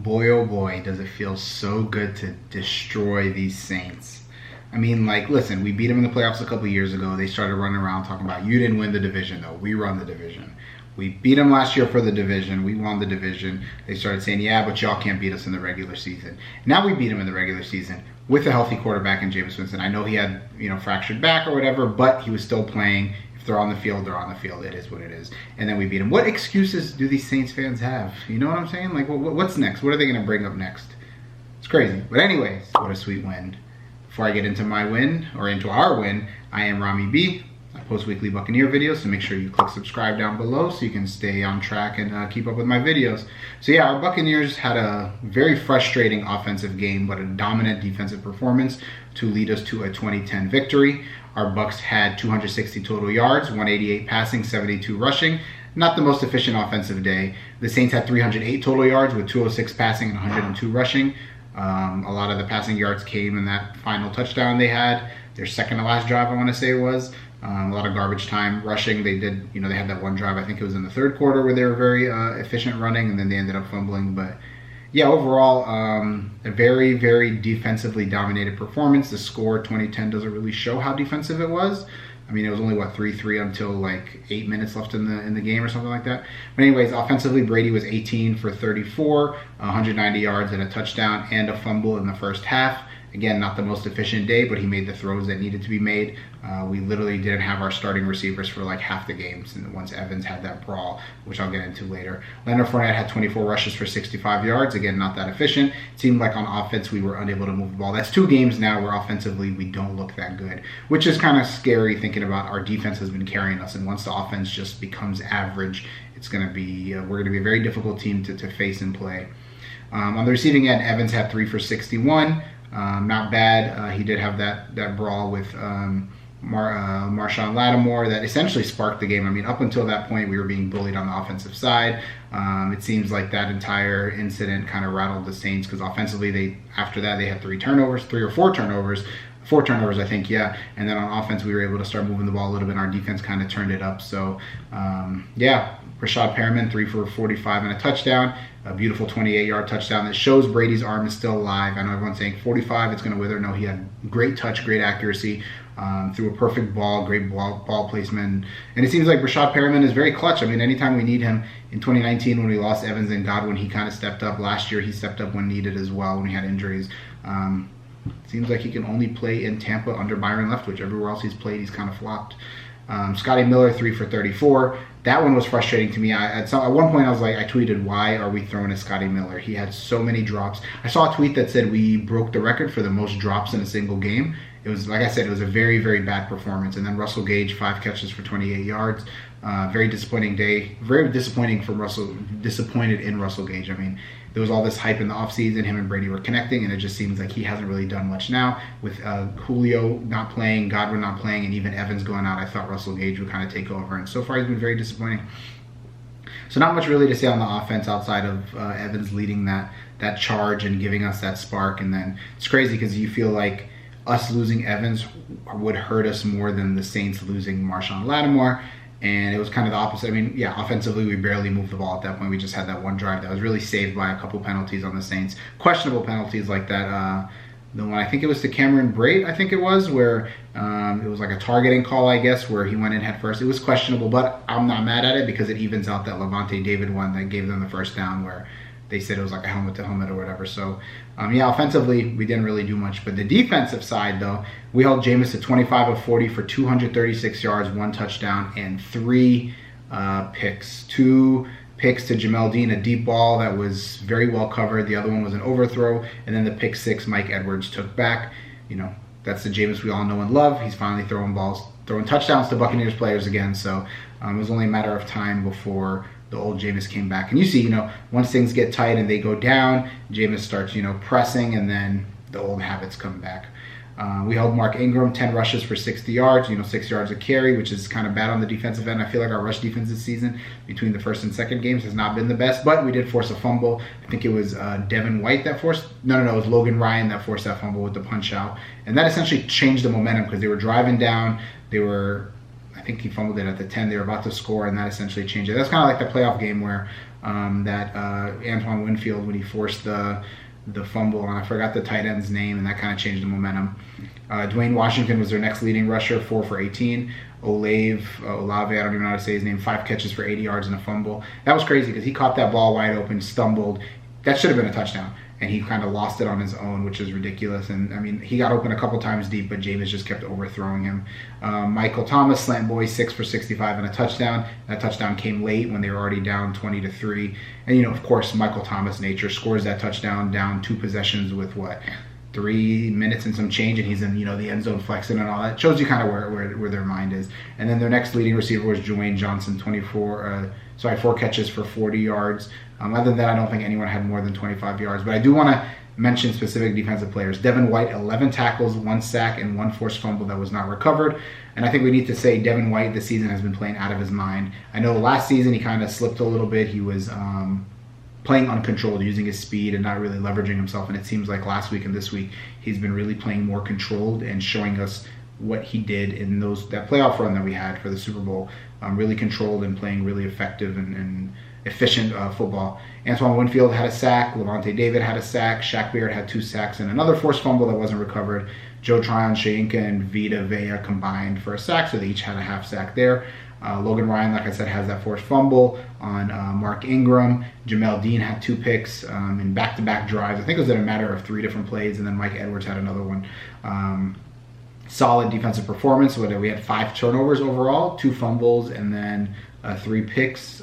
Boy, oh boy, does it feel so good to destroy these Saints. I mean, like, listen, we beat them in the playoffs a couple years ago. They started running around talking about, you didn't win the division, though. We run the division. We beat them last year for the division. We won the division. They started saying, yeah, but y'all can't beat us in the regular season. Now we beat them in the regular season with a healthy quarterback in Jameis Winston. I know he had, fractured back or whatever, but he was still playing. If they're on the field, they're on the field. It is what it is. And then we beat them. What excuses do these Saints fans have? You know what I'm saying? Like, what's next? What are they going to bring up next? It's crazy. But anyways, what a sweet win. Before I get into my win, or into our win, I am Ramy B. I post weekly Buccaneer videos, so make sure you click subscribe down below so you can stay on track and keep up with my videos. So yeah, our Buccaneers had a very frustrating offensive game, but a dominant defensive performance to lead us to a 2010 victory. Our Bucs had 260 total yards, 188 passing, 72 rushing. Not the most efficient offensive day. The Saints had 308 total yards with 206 passing and 102 rushing. A lot of the passing yards came in that final touchdown they had. Their second to last drive, I want to say it was. A lot of garbage time rushing. They did, they had that one drive, I think it was in the third quarter, where they were very efficient running, and then they ended up fumbling. But yeah, overall, a very, very defensively dominated performance. The score 2010 doesn't really show how defensive it was. I mean, it was only, 3-3 until like 8 minutes left in the game or something like that. But anyways, offensively, Brady was 18 for 34, 190 yards and a touchdown and a fumble in the first half. Again, not the most efficient day, but he made the throws that needed to be made. We literally didn't have our starting receivers for like half the games, and once Evans had that brawl, which I'll get into later. Leonard Fournette had 24 rushes for 65 yards. Again, not that efficient. It seemed like on offense we were unable to move the ball. That's 2 games now where offensively we don't look that good, which is kind of scary thinking about our defense has been carrying us, and once the offense just becomes average, it's going to be we're going to be a very difficult team to face and play. On the receiving end, Evans had 3 for 61. Not bad. He did have that brawl with Marshawn Lattimore that essentially sparked the game. I mean, up until that point, we were being bullied on the offensive side. It seems like that entire incident kind of rattled the Saints, because offensively, after that, they had 3 or 4 turnovers. 4 turnovers, I think, yeah. And then on offense, we were able to start moving the ball a little bit. Our defense kind of turned it up. So, yeah, Rashad Perriman, 3 for 45 and a touchdown. A beautiful 28-yard touchdown that shows Brady's arm is still alive. I know everyone's saying 45, it's going to wither. No, he had great touch, great accuracy, threw a perfect ball, great ball placement. And it seems like Rashad Perriman is very clutch. I mean, anytime we need him. In 2019, when we lost Evans and Godwin, he kind of stepped up. Last year, he stepped up when needed as well, when he had injuries. Seems like he can only play in Tampa under Byron Leftwich. Everywhere else he's played, he's kind of flopped. Scotty Miller, 3 for 34. That one was frustrating to me. At one point, I tweeted, why are we throwing at Scotty Miller? He had so many drops. I saw a tweet that said we broke the record for the most drops in a single game. It was, like I said, it was a very, very bad performance. And then Russell Gage, 5 catches for 28 yards. Very disappointing day. Very disappointing from Russell. Disappointed in Russell Gage. I mean, there was all this hype in the offseason. Him and Brady were connecting, and it just seems like he hasn't really done much now. With Julio not playing, Godwin not playing, and even Evans going out, I thought Russell Gage would kind of take over. And so far, he's been very disappointing. So not much really to say on the offense outside of Evans leading that charge and giving us that spark. And then it's crazy because you feel like us losing Evans would hurt us more than the Saints losing Marshawn Lattimore. And it was kind of the opposite. I mean, yeah, offensively, we barely moved the ball at that point. We just had that one drive that was really saved by a couple penalties on the Saints. Questionable penalties like that. The one, I think it was to Cameron Brate, I think it was, where it was like a targeting call, I guess, where he went in head first. It was questionable, but I'm not mad at it because it evens out that Levante David one that gave them the first down, where they said it was like a helmet to helmet or whatever. So, yeah, offensively, we didn't really do much. But the defensive side, though, we held Jameis to 25 of 40 for 236 yards, 1 touchdown, and 3 picks. 2 picks to Jamel Dean, a deep ball that was very well covered. The other one was an overthrow. And then the pick 6 Mike Edwards took back. That's the Jameis we all know and love. He's finally throwing touchdowns to Buccaneers players again. So it was only a matter of time before the old Jameis came back. And you see, once things get tight and they go down, Jameis starts, pressing, and then the old habits come back. We held Mark Ingram, 10 rushes for 60 yards, 6 yards a carry, which is kind of bad on the defensive end. I feel like our rush defense this season between the first and second games has not been the best, but we did force a fumble. I think it was Devin White that forced, no, it was Logan Ryan that forced that fumble with the punch out. And that essentially changed the momentum because they were driving down. I think he fumbled it at the 10. They were about to score, and that essentially changed it. That's kind of like the playoff game where that Antoine Winfield, when he forced the fumble, and I forgot the tight end's name, and that kind of changed the momentum. Dwayne Washington was their next leading rusher, 4 for 18. Olave, I don't even know how to say his name, 5 catches for 80 yards and a fumble. That was crazy because he caught that ball wide open, stumbled. That should have been a touchdown. And he kind of lost it on his own, which is ridiculous. And, I mean, he got open a couple times deep, but Jameis just kept overthrowing him. Michael Thomas, slant boy, 6 for 65 and a touchdown. That touchdown came late when they were already down 20-3. And, of course, Michael Thomas nature scores that touchdown down 2 possessions with, 3 minutes and some change, and he's in, the end zone flexing and all that. Shows you kind of where their mind is. And then their next leading receiver was Juwan Johnson, 4 catches for 40 yards. Other than that, I don't think anyone had more than 25 yards. But I do want to mention specific defensive players. Devin White, 11 tackles, 1 sack, and 1 forced fumble that was not recovered. And I think we need to say Devin White this season has been playing out of his mind. I know last season he kind of slipped a little bit. He was playing uncontrolled, using his speed and not really leveraging himself. And it seems like last week and this week he's been really playing more controlled and showing us what he did in that playoff run that we had for the Super Bowl. Really controlled and playing really effective and efficient football. Antoine Winfield had a sack. Levante David had a sack. Shaq Barrett had 2 sacks and another forced fumble that wasn't recovered. Joe Tryon, Shayinka, and Vita Vea combined for a sack, so they each had a half sack there. Logan Ryan, like I said, has that forced fumble on Mark Ingram. Jamel Dean had 2 picks in back-to-back drives. I think it was in a matter of 3 different plays, and then Mike Edwards had another one. Solid defensive performance. We had 5 turnovers overall, 2 fumbles, and then 3 picks.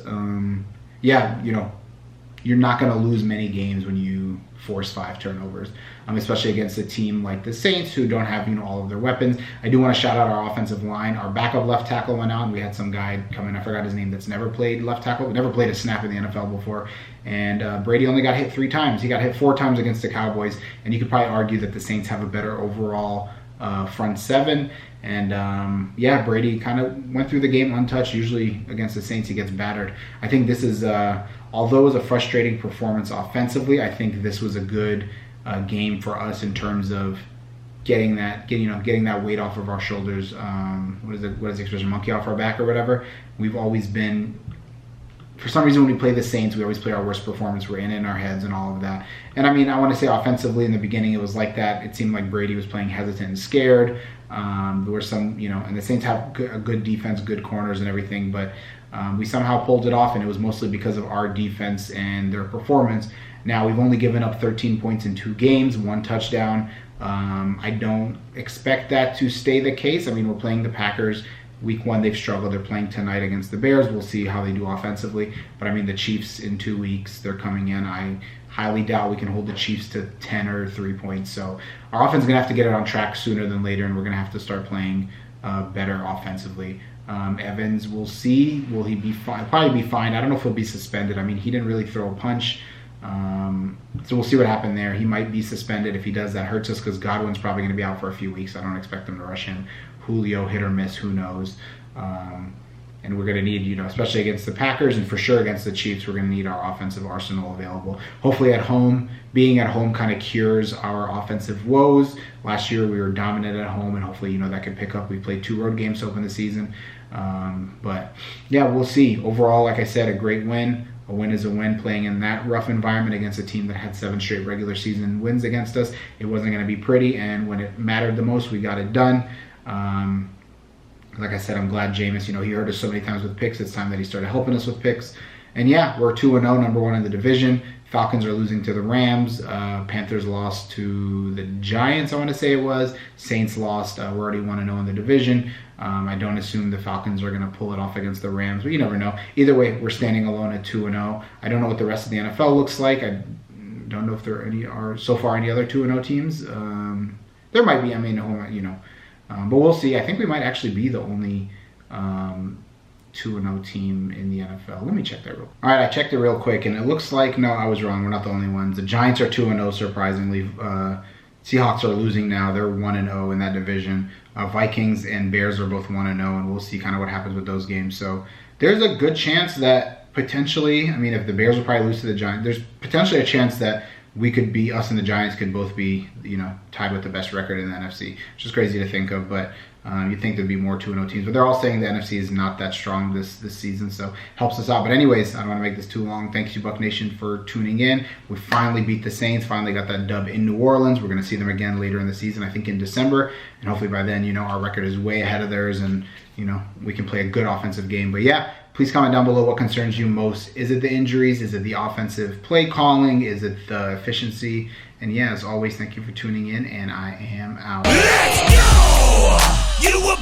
You're not going to lose many games when you force 5 turnovers, especially against a team like the Saints who don't have all of their weapons. I do want to shout out our offensive line. Our backup left tackle went out, and we had some guy come in. I forgot his name. That's never played left tackle, never played a snap in the NFL before. And Brady only got hit 3 times. He got hit 4 times against the Cowboys, and you could probably argue that the Saints have a better overall front 7. And Brady kind of went through the game untouched. Usually against the Saints he gets battered. I think this is, although it was a frustrating performance offensively, I think this was a good game for us in terms of getting that weight off of our shoulders. What is the expression? Monkey off our back or whatever. We've always been, for some reason, when we play the Saints, we always play our worst performance. We're in our heads and all of that. And I want to say offensively in the beginning it was like that. It seemed like Brady was playing hesitant and scared. There were some, and the Saints have a good defense, good corners and everything, but we somehow pulled it off, and it was mostly because of our defense and their performance. Now, we've only given up 13 points in 2 games, 1 touchdown. I don't expect that to stay the case. We're playing the Packers. Week 1, they've struggled. They're playing tonight against the Bears. We'll see how they do offensively. But, the Chiefs in 2 weeks, they're coming in. I highly doubt we can hold the Chiefs to 10 or 3 points. So our offense is going to have to get it on track sooner than later, and we're going to have to start playing better offensively. Evans, we'll see. Will he be fine? Probably be fine. I don't know if he'll be suspended. He didn't really throw a punch. So we'll see what happened there. He might be suspended. If he does, that hurts us because Godwin's probably going to be out for a few weeks. I don't expect them to rush him. Julio, hit or miss, who knows. And we're going to need, especially against the Packers and for sure against the Chiefs, we're going to need our offensive arsenal available. Hopefully at home, being at home kind of cures our offensive woes. Last year we were dominant at home, and hopefully, that could pick up. We played 2 road games to open the season. But we'll see. Overall, like I said, a great win. A win is a win. Playing in that rough environment against a team that had 7 straight regular season wins against us, it wasn't going to be pretty, and when it mattered the most, we got it done. Like I said, I'm glad Jameis, he hurt us so many times with picks. It's time that he started helping us with picks. And we're 2-0, number 1 in the division. Falcons are losing to the Rams. Panthers lost to the Giants, I want to say it was. Saints lost. We're already 1-0 in the division. I don't assume the Falcons are going to pull it off against the Rams, but you never know. Either way, we're standing alone at 2-0. I don't know what the rest of the NFL looks like. I don't know if there are so far any other 2-0 teams. There might be. But we'll see. I think we might actually be the only 2-0 team in the NFL. Let me check that real quick. All right, I checked it real quick, and it looks like, no, I was wrong. We're not the only ones. The Giants are 2-0, surprisingly. Seahawks are losing now. They're 1-0 in that division. Vikings and Bears are both 1-0, and we'll see kind of what happens with those games. So there's a good chance that potentially, if the Bears will probably lose to the Giants, there's potentially a chance that we could be, us and the Giants could both be, tied with the best record in the NFC, which is crazy to think of. But You'd think there'd be more 2-0 teams, but they're all saying the NFC is not that strong this season, so helps us out. But anyways, I don't want to make this too long. Thanks to Buck Nation for tuning in. We finally beat the Saints, finally got that dub in New Orleans. We're going to see them again later in the season, I think in December, and hopefully by then, our record is way ahead of theirs, and we can play a good offensive game. But yeah, please comment down below what concerns you most. Is it the injuries? Is it the offensive play calling? Is it the efficiency? And yeah, as always, thank you for tuning in, and I am out. Let's go! You were